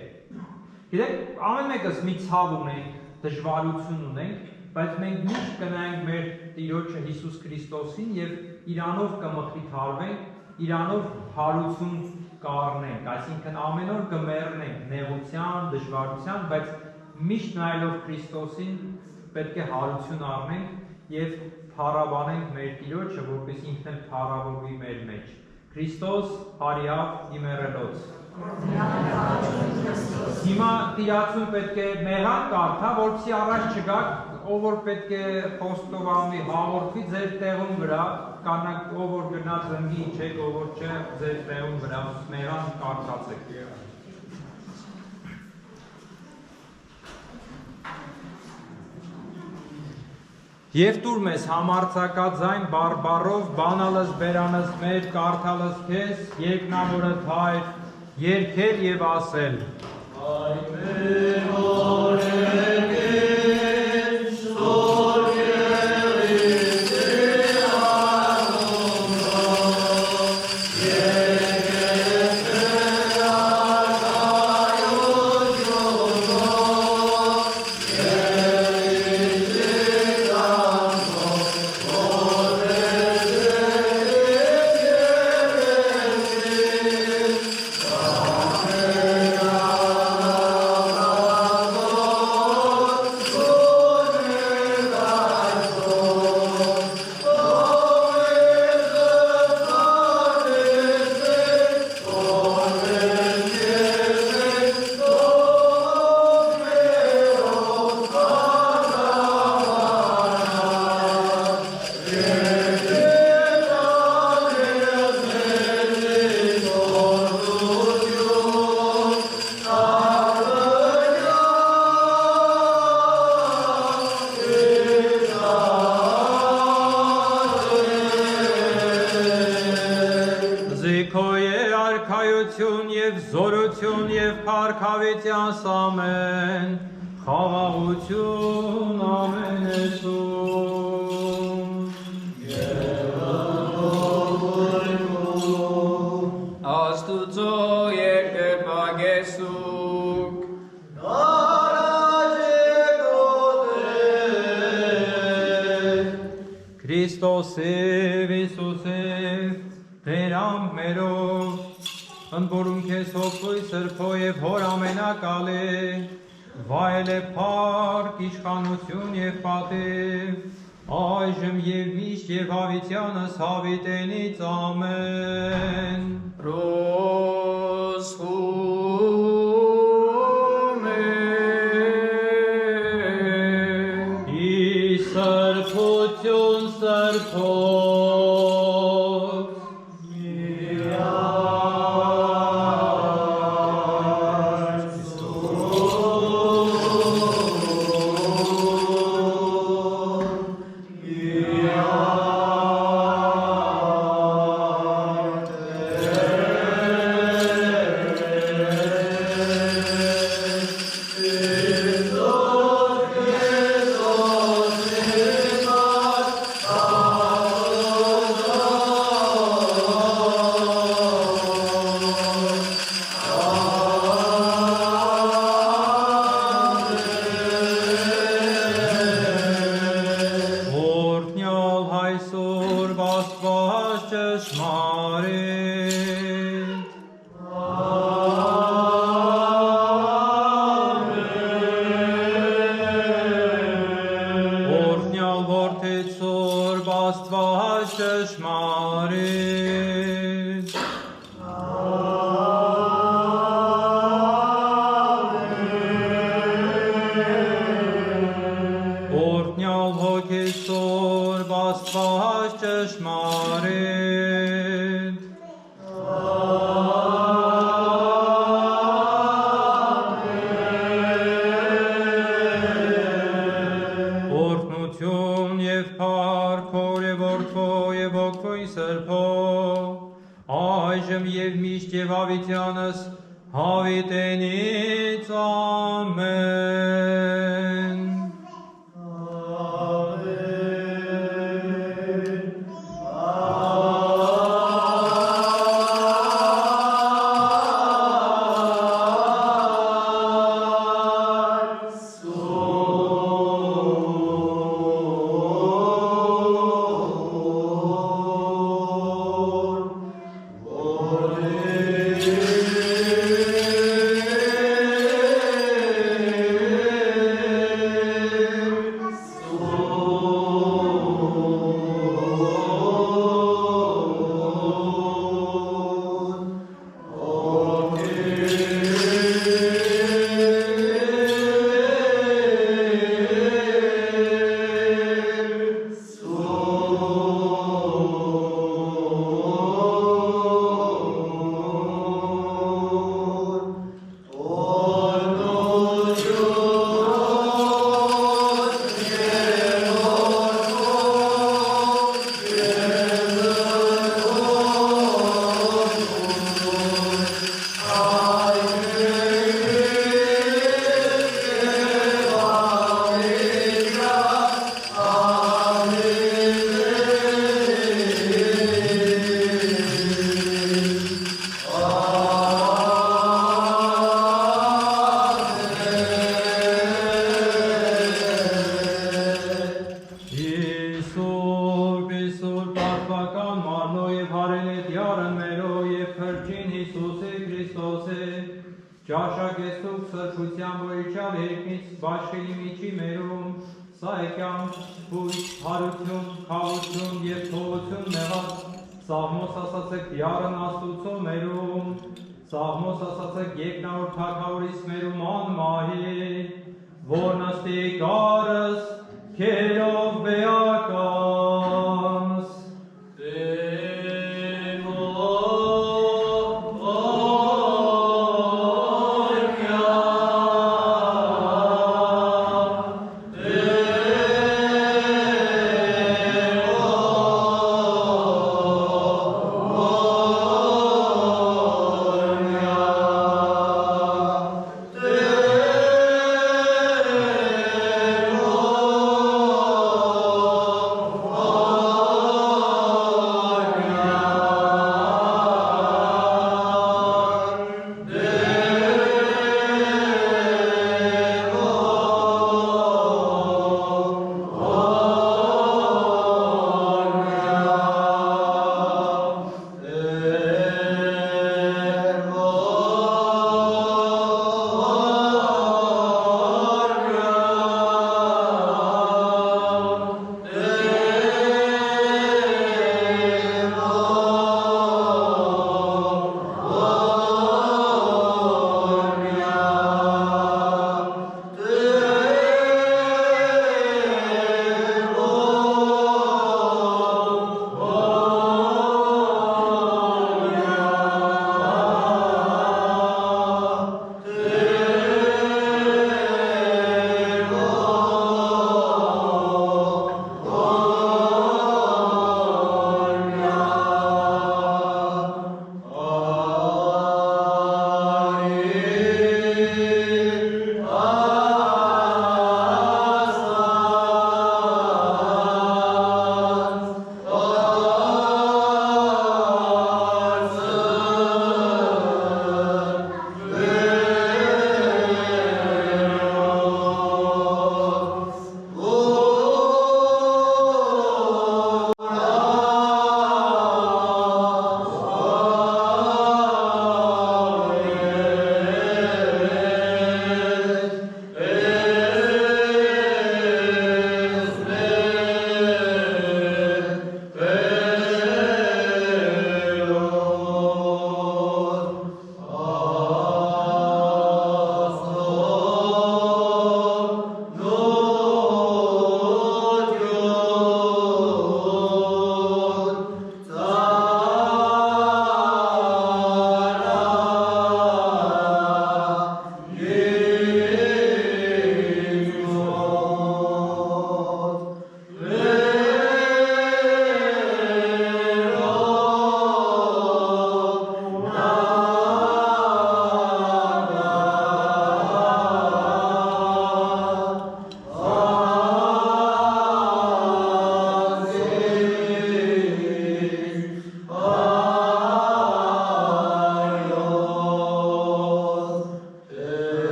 S1: Գիտեք, ամեն մեկս մի ցավ ունենք, դժվարություն ունենք, բայց մենք միշտ կնայենք մեր Տիրոջը Հիսուս Քրիստոսին եւ իրանով կմխիթարվենք, իրանով հարություն կառնենք, այսինքն ամեն օր կմեռնենք նեղության, դժվարության, բայց միշտ նայելով Քրիստոսին պետք է հարություն առնենք եւ փառաբանենք մեր Տիրոջը, որպեսզի ինքն էլ փառավորվի մեր մեջ։ Քրիստոս հարիավ իմերելոց։ Հիմա տիրացուն պետք է մեղան կարդա, որպեսզի առաջ չգաք, ով որ պետք է խոստովանվի, հաղորդվի ձեր տեղում վրա, կանակ ով որ գնա ծնգի իջեք, ով որ չէ ձեր տեղում վրա մեղան կարդացեք։ Եվ տուր մեզ համարձակաձայն բարբառով, բանալս բերանս մեր, կարդալս քեզ, երկնավորը թայր, երգել եւ ասել։
S3: Այ մեր օրերքեր, ստոր եղիցեր անոնքով, երկեցեր ակայոց յոթով, եղիցեր անոնքով,
S1: Զորություն եւ փառքավետյանս ամեն, խաղաղություն ամեն էսում։
S2: Աստուծո երկրպագեսուկ,
S1: Քրիստոսև Հիսուսև, Տերամ մերով, ընբորում քեզ հոգոյ սրբո եւ հոր ամենակալե, վայել է փառք, իշխանություն եւ պատիվ, այժմ եւ միշտ եւ հավիտյանս հավիտենից ամեն։
S2: Ռոսխում
S1: Ի սրբություն սրբով, այժմ եւ միշտ եւ հավիտյանս հավիտենից ամեն։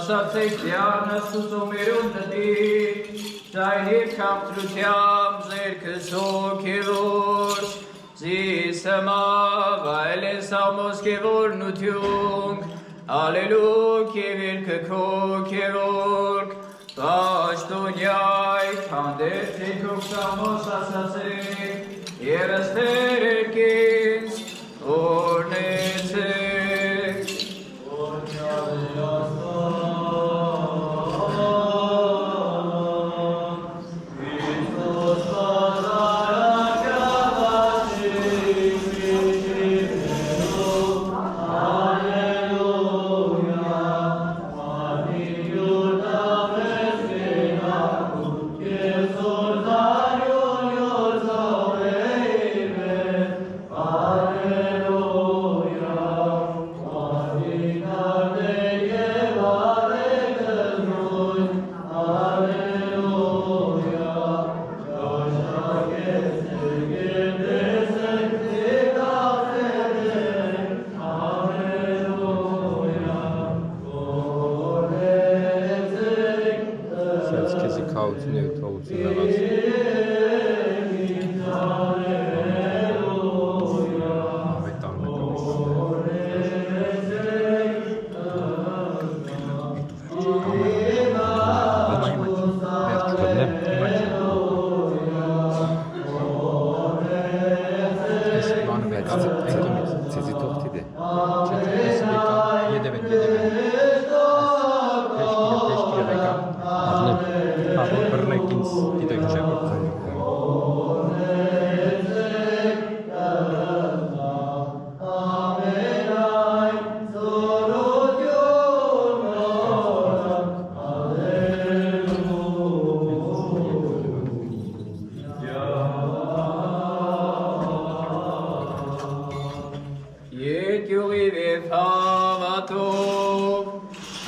S2: ասացեք դիարն աստուծոմերուն տտի, ձայնիվ կամտրությամբ ձերքս հոգևոր, զիսմավ այլ են սամոս կևոր նությունք, ալելուք և երկը քոքևորք, Պաշտոնյայ, հանդեր թեքով սամոս ասացեք, և ըստեր երկինց օրնեցեք,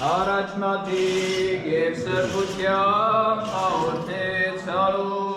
S2: Առաջ մատիկ և սրբությամբ հաղորդեց հարու